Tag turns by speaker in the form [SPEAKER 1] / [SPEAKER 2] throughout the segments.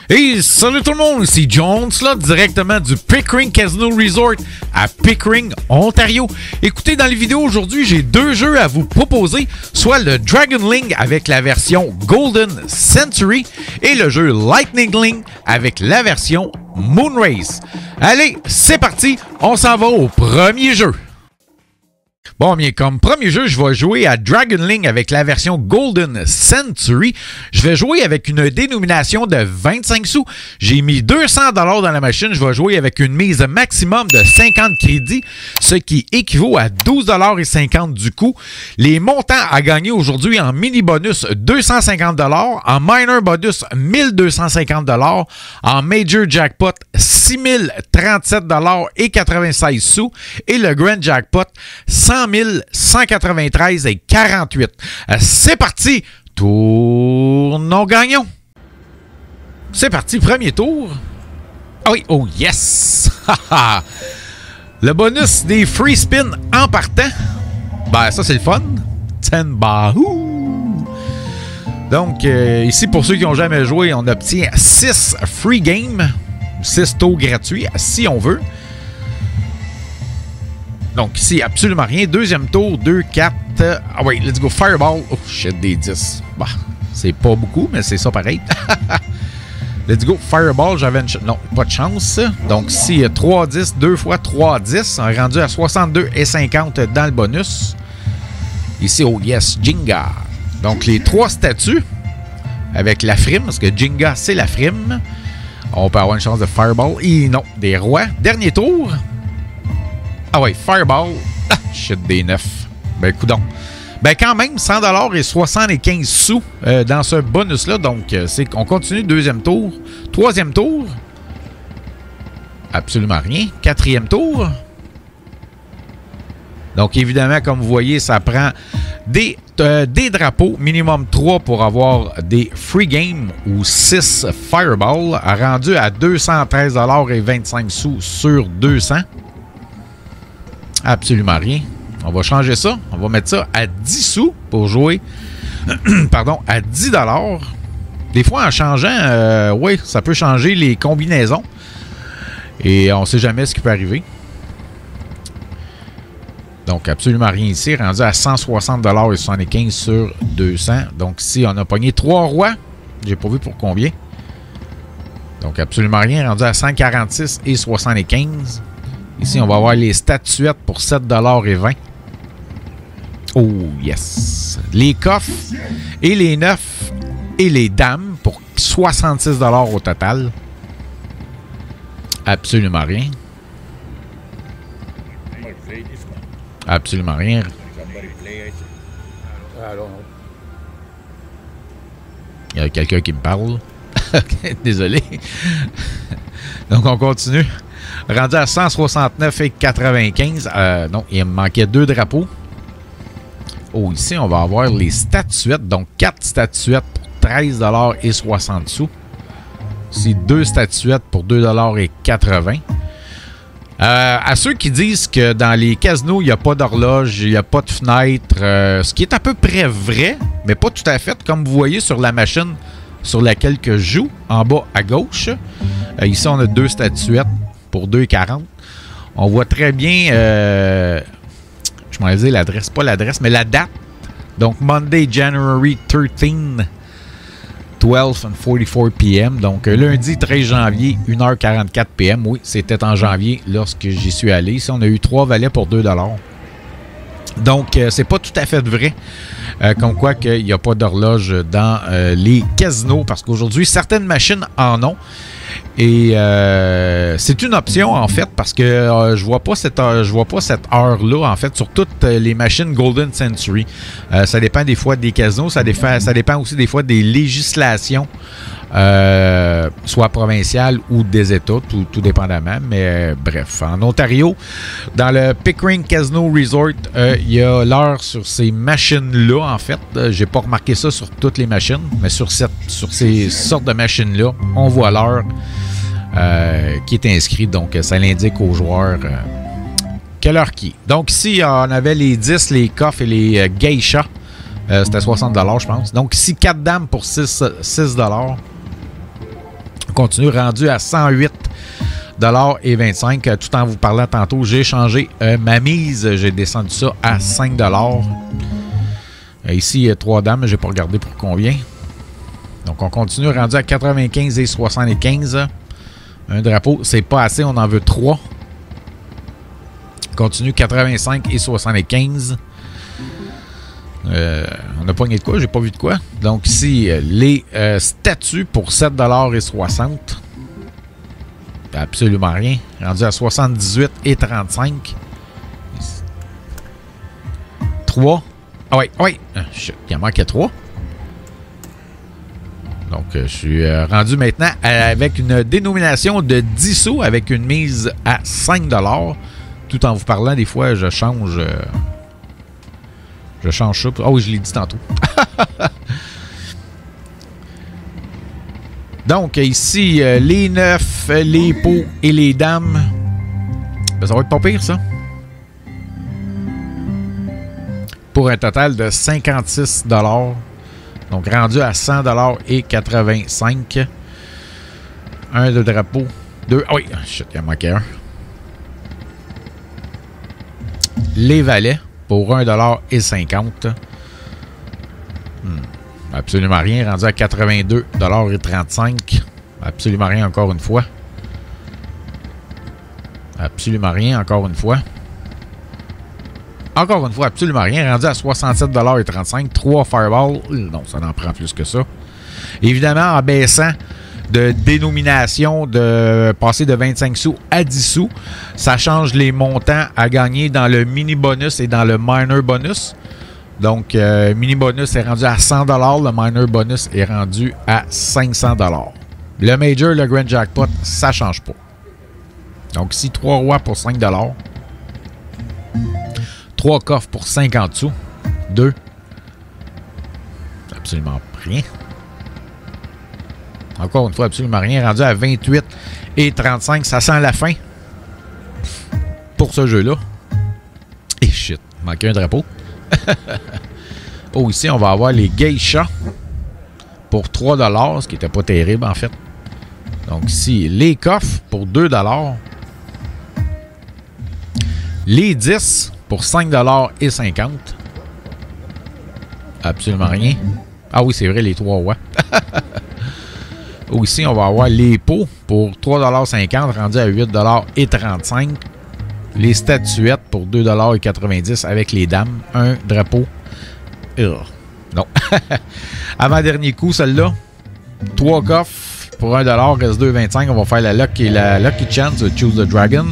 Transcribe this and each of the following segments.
[SPEAKER 1] Hey, salut tout le monde, c'est Jones là, directement du Pickering Casino Resort à Pickering, Ontario. Écoutez, dans les vidéos aujourd'hui, j'ai deux jeux à vous proposer, soit le Dragon Link avec la version Golden Century et le jeu Lightning Link avec la version Moonrace. Allez, c'est parti, on s'en va au premier jeu. Bon, bien, comme premier jeu, je vais jouer à Dragon Link avec la version Golden Century. Je vais jouer avec une dénomination de 25 sous. J'ai mis 200 $ dans la machine. Je vais jouer avec une mise maximum de 50 crédits, ce qui équivaut à 12,50 $ du coup. Les montants à gagner aujourd'hui en mini bonus 250 $, en minor bonus 1250 $, en major jackpot 6037 $ et 96 sous et le grand jackpot 100 193 et 48. C'est parti! Tournons gagnons! C'est parti, premier tour. Ah oui, oh yes! Le bonus des free spins en partant. Ben, ça, c'est le fun. 10 bahou! Donc, ici, pour ceux qui n'ont jamais joué, on obtient 6 free games, 6 tours gratuits, si on veut. Donc, ici, absolument rien. Deuxième tour, 2, 4. Ah oui, let's go. Fireball. Oh, shit, des 10. Bah, c'est pas beaucoup, mais c'est ça pareil. Let's go. Fireball, j'avais une chance. Non, pas de chance. Donc, ici, 3, 10, 2 fois 3, 10. On est rendu à 62 et 50 dans le bonus. Ici, oh yes, Jenga. Donc, les 3 statues avec la frime, parce que Jenga, c'est la frime. On peut avoir une chance de Fireball. Et non, des rois. Dernier tour. Ah ouais, Fireball. Ah, shit, des 9. Ben, coudonc. Ben, quand même, 100 $ et 75 sous dans ce bonus-là. Donc, on continue. Deuxième tour. Troisième tour. Absolument rien. Quatrième tour. Donc, évidemment, comme vous voyez, ça prend des drapeaux. Minimum 3 pour avoir des free games ou 6 Fireball. Rendu à 213 $ et 25 sous sur 200. Absolument rien. On va changer ça. On va mettre ça à 10 sous pour jouer. Pardon, à 10 $. Des fois, en changeant, oui, ça peut changer les combinaisons. Et on ne sait jamais ce qui peut arriver. Donc, absolument rien ici. Rendu à 160 $ et 75 sur 200. Donc, ici, on a pogné 3 rois. J'ai pas vu pour combien. Donc, absolument rien. Rendu à 146 et 75. Ici, on va avoir les statuettes pour 7 $ et 20. Oh, yes. Les coffres et les 9 et les dames pour 66 $ au total. Absolument rien. Absolument rien. Il y a quelqu'un qui me parle. Désolé. Donc, on continue. Rendu à 169 et 95. Non, il me manquait 2 drapeaux. Oh, ici, on va avoir les statuettes. Donc, 4 statuettes pour 13 $ et 60 sous. Ici, 2 statuettes pour 2 $ et 80. À ceux qui disent que dans les casinos, il n'y a pas d'horloge, il n'y a pas de fenêtre, ce qui est à peu près vrai, mais pas tout à fait, comme vous voyez sur la machine sur laquelle que je joue, en bas à gauche. Ici, on a 2 statuettes pour 2,40. On voit très bien, je m'en dire l'adresse, pas l'adresse, mais la date. Donc, Monday, January 13, 12:44 p.m. Donc, lundi 13 janvier, 1h44 p.m. Oui, c'était en janvier lorsque j'y suis allé. Ici, on a eu 3 valets pour 2 $. Donc, c'est pas tout à fait vrai. Comme quoi qu'il n'y a pas d'horloge dans les casinos. Parce qu'aujourd'hui, certaines machines en ont. Et c'est une option, en fait, parce que je vois pas cette heure-là, en fait, sur toutes les machines Golden Century. Ça dépend des fois des casinos. Ça dépend aussi des fois des législations, soit provinciales ou des États, tout dépendamment. Mais bref, en Ontario, dans le Pickering Casino Resort, il y a l'heure sur ces machines-là, en fait. J'ai pas remarqué ça sur toutes les machines, mais sur ces sortes de machines-là, on voit l'heure qui est inscrite. Donc, ça l'indique aux joueurs quelle heure qui est. Donc, ici, on avait les 10, les coffres et les geishas. C'était 60 $, je pense. Donc, ici, 4 dames pour 6 $. continue, rendu à 108,25 $. Tout en vous parlant tantôt, j'ai changé ma mise. J'ai descendu ça à 5 $. Ici, il y a 3 dames, je n'ai pas regardé pour combien. Donc, on continue, rendu à 95,75 $. Un drapeau, c'est pas assez, on en veut 3. Continue, 85,75 $. On a pogné de quoi? J'ai pas vu de quoi. Donc ici, les statues pour 7,60 $. Absolument rien. Rendu à 78,35 $. 3. Ah oui, oui. Il en manquait 3. Donc, je suis rendu maintenant avec une dénomination de 10 sous avec une mise à 5 $. Tout en vous parlant, des fois, je change... Je change ça. Ah oui, je l'ai dit tantôt. Donc, ici, les neufs, les pots et les dames. Ben, ça va être pas pire, ça. Pour un total de 56 $. Donc, rendu à 100,85 $. Un de drapeau. Deux. Ah oui, shit, il en manquait un. Les valets. Pour 1,50 $. Absolument rien. Rendu à 82,35 $. Absolument rien encore une fois. Absolument rien encore une fois. Encore une fois, absolument rien. Rendu à 67,35 $. 3 Fireball. Non, ça en prend plus que ça. Évidemment, en baissant de dénomination, de passer de 25 sous à 10 sous. Ça change les montants à gagner dans le mini bonus et dans le minor bonus. Donc, mini bonus est rendu à 100 $. Le minor bonus est rendu à 500 $. Le major, le grand jackpot, ça ne change pas. Donc, ici, 3 rois pour 5 $. 3 coffres pour 50 sous. 2. Absolument rien. Encore une fois, absolument rien. Rendu à 28,35 $. Ça sent la fin pour ce jeu-là. Et shit, il manquait un drapeau. Oh, ici, on va avoir les geishas pour 3 $, ce qui n'était pas terrible, en fait. Donc ici, les coffres pour 2 $. Les 10 pour 5,50 $. Absolument rien. Ah oui, c'est vrai, les 3 rois. Ici, on va avoir les pots pour 3,50 $, rendus à 8,35 $. Les statuettes pour 2,90 $ avec les dames. Un drapeau. Non. Avant-dernier coup, celle-là. 3 coffres pour 1 $, reste 2,25 $. On va faire la Lucky Chance de Choose the Dragon.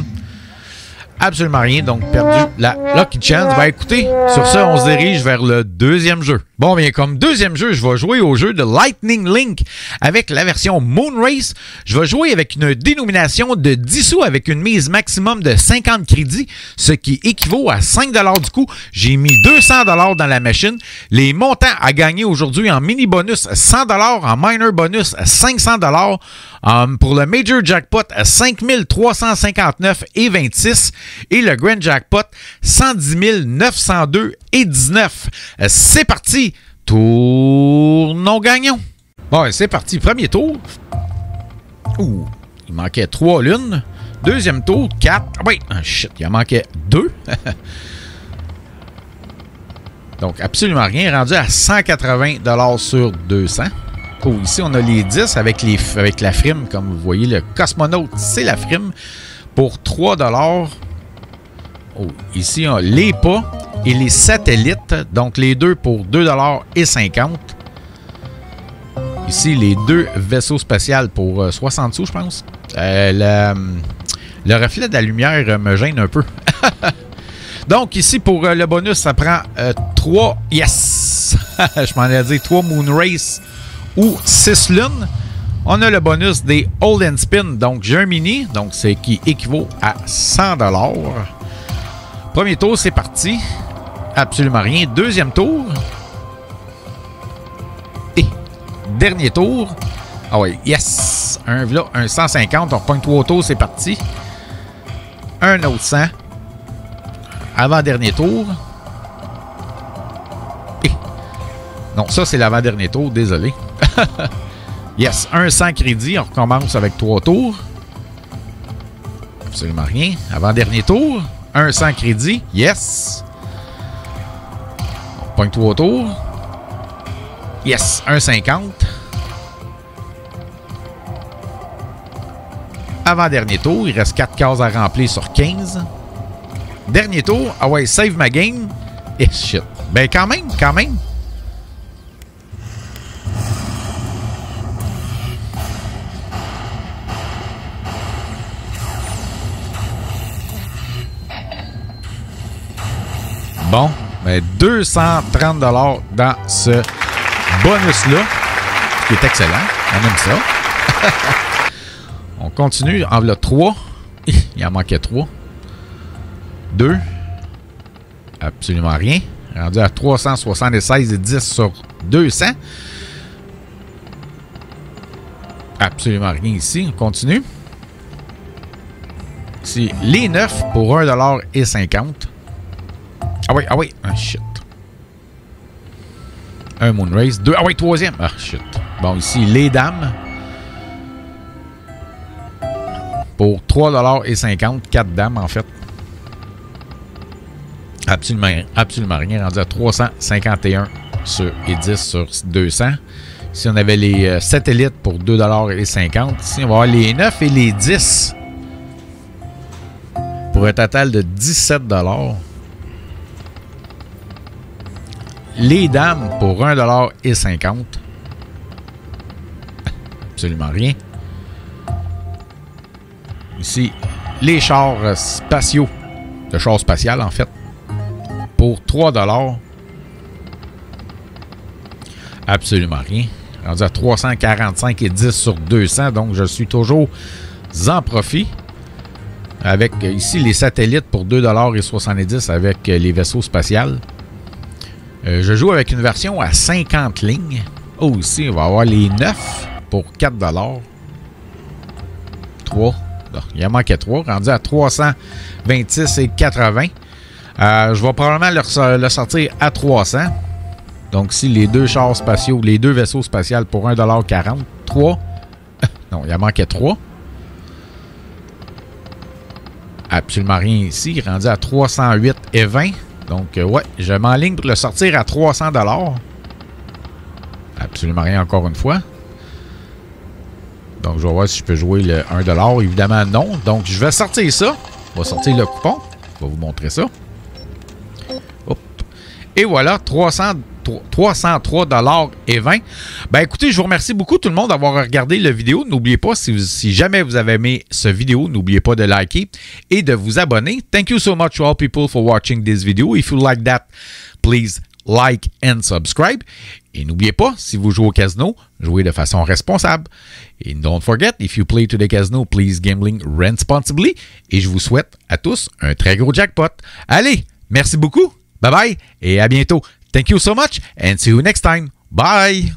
[SPEAKER 1] Absolument rien, donc perdu la Lucky Chance. Ben écoutez, sur ça, on se dirige vers le deuxième jeu. Bon, bien, comme deuxième jeu, je vais jouer au jeu de Lightning Link avec la version Moon Race. Je vais jouer avec une dénomination de 10 sous avec une mise maximum de 50 crédits, ce qui équivaut à 5 $ du coup. J'ai mis 200 $ dans la machine. Les montants à gagner aujourd'hui en mini bonus, 100 $, en minor bonus, 500 $. Pour le Major Jackpot, 5 359,26 et le Grand Jackpot, 110 902,19. C'est parti! Tournons gagnons! Bon, c'est parti. Premier tour. Ouh, il manquait 3 lunes. Deuxième tour, 4. Ah oui, shit, il en manquait 2. Donc, absolument rien. Rendu à 180 $ sur 200. Oh, ici, on a les 10 avec la frime. Comme vous voyez, le cosmonaute, c'est la frime. Pour 3 $. Oh, ici, on a les pas et les satellites. Donc, les deux pour 2,50 $. Ici, les deux vaisseaux spatials pour 60 sous, je pense. Le reflet de la lumière me gêne un peu. Donc, ici, pour le bonus, ça prend 3... Yes! Je m'en ai dit 3 Moon Race ou 6 lunes. On a le bonus des Hold and Spin. Donc, j'ai un mini, donc c'est qui équivaut à 100 $. Premier tour, c'est parti. Absolument rien. Deuxième tour. Et dernier tour. Ah oui, yes! Un 150. On reprend 3 tours, c'est parti. Un autre 100. Avant-dernier tour. Et non, ça, c'est l'avant-dernier tour. Désolé. Yes, 100 crédits. On recommence avec 3 tours. Absolument rien. Avant-dernier tour. 100 crédits. Yes. On pogne 3 tours. Yes, 1,50. Avant-dernier tour. Il reste 4 cases à remplir sur 15. Dernier tour. Ah ouais, save ma game. Et shit. Ben quand même, quand même. Bon, ben 230 $ dans ce bonus-là, qui est excellent. On aime ça. On continue. En voilà 3. Il en manquait 3. 2. Absolument rien. Rendu à 376,10 sur 200. Absolument rien ici. On continue. Ici, les 9 pour 1,50 $. Ah oui, ah oui. Ah shit. Un Moonrace. 2. Ah oui, troisième. Ah shit. Bon, ici, les dames. Pour 3,50 $. 4 dames, en fait. Absolument rien. Rendu à 351 et 10 sur 200. Ici, on avait les satellites pour 2,50 $. Ici, on va avoir les 9 et les 10. Pour un total de 17 $. Les dames pour 1,50 $. Absolument rien. Ici, les chars spatiaux. Le char spatial, en fait. Pour 3 $. Absolument rien. Rendu à 345 et 10 sur 200. Donc, je suis toujours en profit. Avec ici les satellites pour 2,70 $ avec les vaisseaux spatials. Je joue avec une version à 50 lignes. Oh, ici, on va avoir les 9 pour 4 $. 3. Il en manquait 3. Rendu à 326 et 80. Je vais probablement le sortir à 300. Donc, ici, les deux chars spatiaux, les deux vaisseaux spatials pour 1,40 $. 3. Non, il en manquait 3. Absolument rien ici. Rendu à 308 et 20. Donc, ouais, je m'enligne pour le sortir à 300 $. Absolument rien encore une fois. Donc, je vais voir si je peux jouer le 1 $. Évidemment, non. Donc, je vais sortir ça. On va sortir le coupon. Je vais vous montrer ça. Hop. Et voilà, 303 et 20. Ben écoutez, je vous remercie beaucoup tout le monde d'avoir regardé la vidéo. N'oubliez pas, si jamais vous avez aimé cette vidéo, n'oubliez pas de liker et de vous abonner. Thank you so much to all people for watching this video. If you like that, please like and subscribe. Et n'oubliez pas, si vous jouez au casino, jouez de façon responsable. Et don't forget, if you play to the casino, please gambling responsibly. Et je vous souhaite à tous un très gros jackpot. Allez, merci beaucoup. Bye bye et à bientôt. Thank you so much and see you next time. Bye!